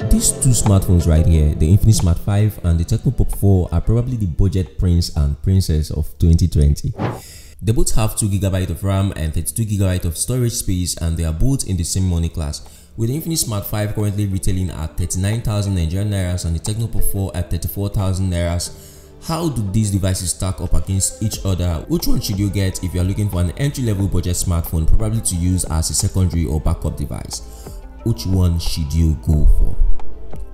These two smartphones right here, the Infinix Smart 5 and the Tecno Pop 4, are probably the budget prince and princess of 2020. They both have 2GB of RAM and 32GB of storage space, and they are both in the same money class, with the Infinix Smart 5 currently retailing at 39,000 Nigerian Nairas and the Tecno Pop 4 at 34,000 Nairas. How do these devices stack up against each other? Which one should you get if you are looking for an entry-level budget smartphone, probably to use as a secondary or backup device? Which one should you go for?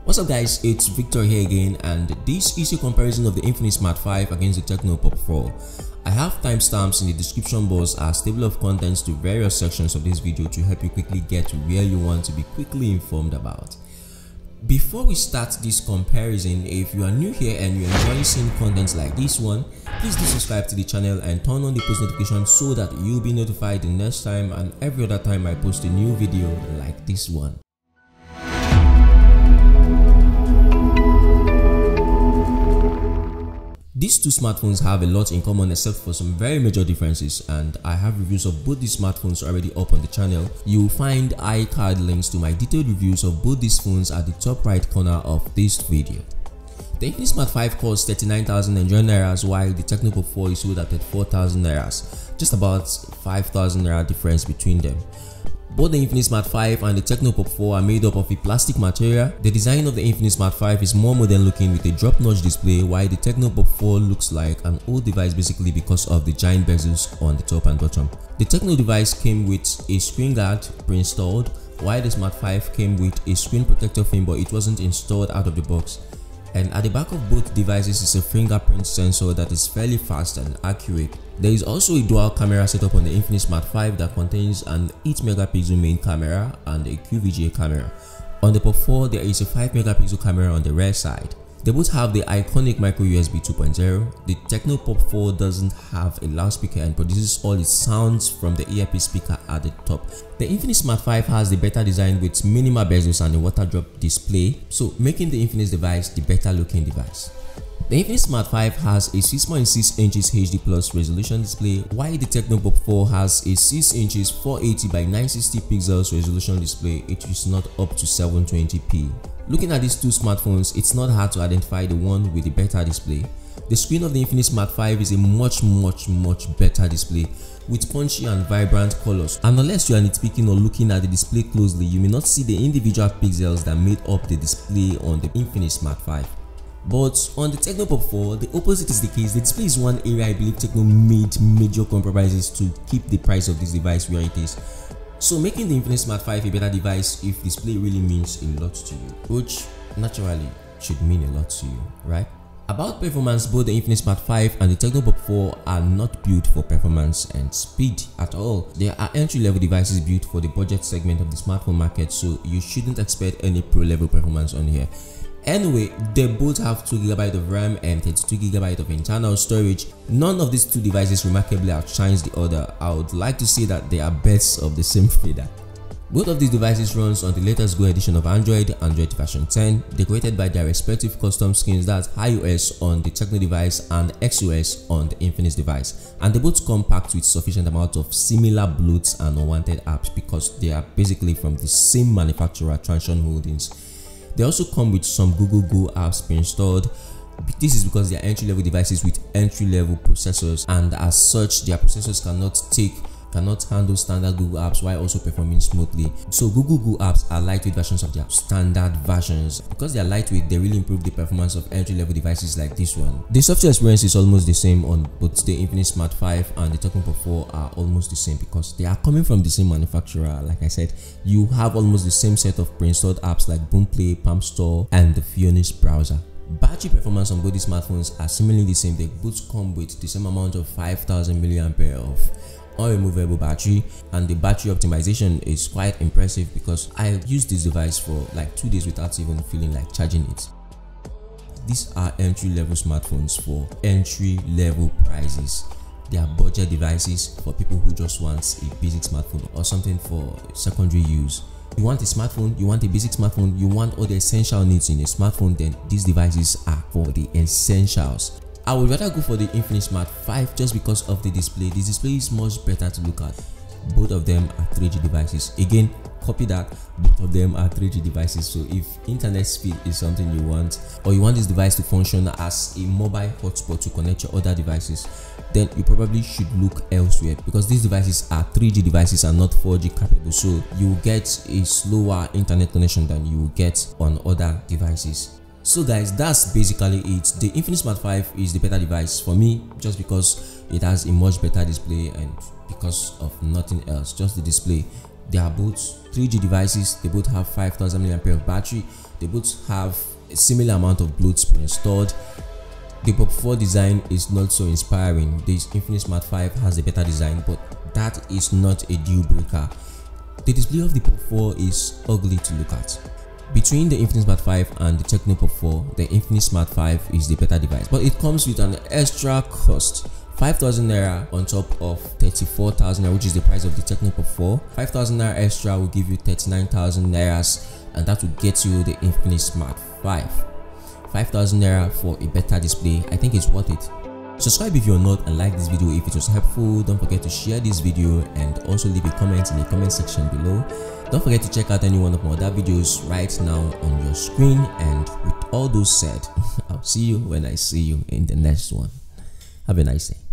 What's up guys, it's Victor here again, and this is a comparison of the Infinix Smart 5 against the Tecno Pop 4. I have timestamps in the description box as table of contents to various sections of this video to help you quickly get to where you want to be quickly informed about. Before we start this comparison, if you are new here and you enjoy seeing content like this one, please do subscribe to the channel and turn on the post notification so that you'll be notified the next time and every other time I post a new video like this one. These two smartphones have a lot in common except for some very major differences, and I have reviews of both these smartphones already up on the channel. You will find iCard links to my detailed reviews of both these phones at the top right corner of this video. The Infinix Smart 5 costs 39,000 Nigerian Nairas while the Tecno Pop 4 is sold at 34,000 Nairas, just about 5,000 Naira difference between them. Both the Infinix Smart 5 and the Tecno Pop 4 are made up of a plastic material. The design of the Infinix Smart 5 is more modern looking with a drop notch display, while the Tecno Pop 4 looks like an old device basically because of the giant bezels on the top and bottom. The Tecno device came with a screen guard pre-installed, while the Smart 5 came with a screen protector film but it wasn't installed out of the box. And at the back of both devices is a fingerprint sensor that is fairly fast and accurate. There is also a dual camera setup on the Infinix Smart 5 that contains an 8MP main camera and a QVGA camera. On the Pop 4 there is a 5MP camera on the rear side. They both have the iconic micro USB 2.0. The Tecno Pop 4 doesn't have a loudspeaker and produces all its sounds from the earpiece speaker at the top. The Infinix Smart 5 has the better design with minimal bezels and a water drop display, so making the Infinix device the better looking device. The Infinix Smart 5 has a 6.6 inches HD Plus resolution display, while the Tecno Pop 4 has a 6 inches 480 by 960 pixels resolution display. It is not up to 720p. Looking at these two smartphones, it's not hard to identify the one with the better display. The screen of the Infinix Smart 5 is a much better display with punchy and vibrant colors, and unless you are nitpicking or looking at the display closely, you may not see the individual pixels that made up the display on the Infinix Smart 5. But on the Tecno Pop 4, the opposite is the case. The display is one area I believe Tecno made major compromises to keep the price of this device where it is. So making the Infinix Smart 5 a better device if display really means a lot to you, which naturally should mean a lot to you, right? About performance, both the Infinix Smart 5 and the Tecno Pop 4 are not built for performance and speed at all. They are entry-level devices built for the budget segment of the smartphone market, so you shouldn't expect any pro-level performance on here. Anyway, they both have 2GB of RAM and 32GB of internal storage. None of these two devices remarkably outshines the other. I would like to say that they are birds of the same feather. Both of these devices runs on the latest Go edition of Android version 10, decorated by their respective custom skins, that's iOS on the Tecno device and XOS on the Infinix device. And they both come packed with sufficient amount of similar bloats and unwanted apps because they are basically from the same manufacturer, Transsion Holdings. They also come with some Google Go apps pre-installed. This is because they are entry-level devices with entry-level processors, and as such their processors cannot handle standard Google apps while also performing smoothly. So Google Go apps are lightweight versions of their standard versions. Because they are lightweight, they really improve the performance of entry-level devices like this one. The software experience is almost the same on both the Infinix Smart 5 and the Tecno Pop 4 are almost the same because they are coming from the same manufacturer. Like I said, you have almost the same set of pre-installed apps like Boomplay, Palm Store, and the Phoenix browser. Battery performance on both these smartphones are similarly the same. They both come with the same amount of 5,000 mAh of unremovable battery, and the battery optimization is quite impressive because I used this device for like 2 days without even feeling like charging it. These are entry-level smartphones for entry-level prices. They are budget devices for people who just want a basic smartphone or something for secondary use. You want a smartphone, you want a basic smartphone, you want all the essential needs in a smartphone, then these devices are for the essentials. I would rather go for the Infinix Smart 5 just because of the display. The display is much better to look at. Both of them are 3G devices. Again, copy that. Both of them are 3G devices. So if internet speed is something you want, or you want this device to function as a mobile hotspot to connect your other devices, then you probably should look elsewhere, because these devices are 3G devices and not 4G capable. So you get a slower internet connection than you will get on other devices. So guys, that's basically it. The Infinix Smart 5 is the better device for me, just because it has a much better display, and because of nothing else, just the display. They are both 3G devices. They both have 5000 mAh of battery. They both have a similar amount of Bluetooth pre-installed. The Pop 4 design is not so inspiring. This Infinix Smart 5 has a better design, but that is not a deal breaker. The display of the Pop 4 is ugly to look at. Between the Infinix Smart 5 and the Tecno Pop 4, the Infinix Smart 5 is the better device, but it comes with an extra cost. 5,000 naira on top of 34,000 naira, which is the price of the Tecno Pop 4. 5,000 naira extra will give you 39,000 nairas, and that will get you the Infinix Smart 5. 5,000 naira for a better display. I think it's worth it. Subscribe if you're not, and like this video if it was helpful. Don't forget to share this video and also leave a comment in the comment section below. Don't forget to check out any one of my other videos right now on your screen. And with all those said, I'll see you when I see you in the next one. Have a nice day.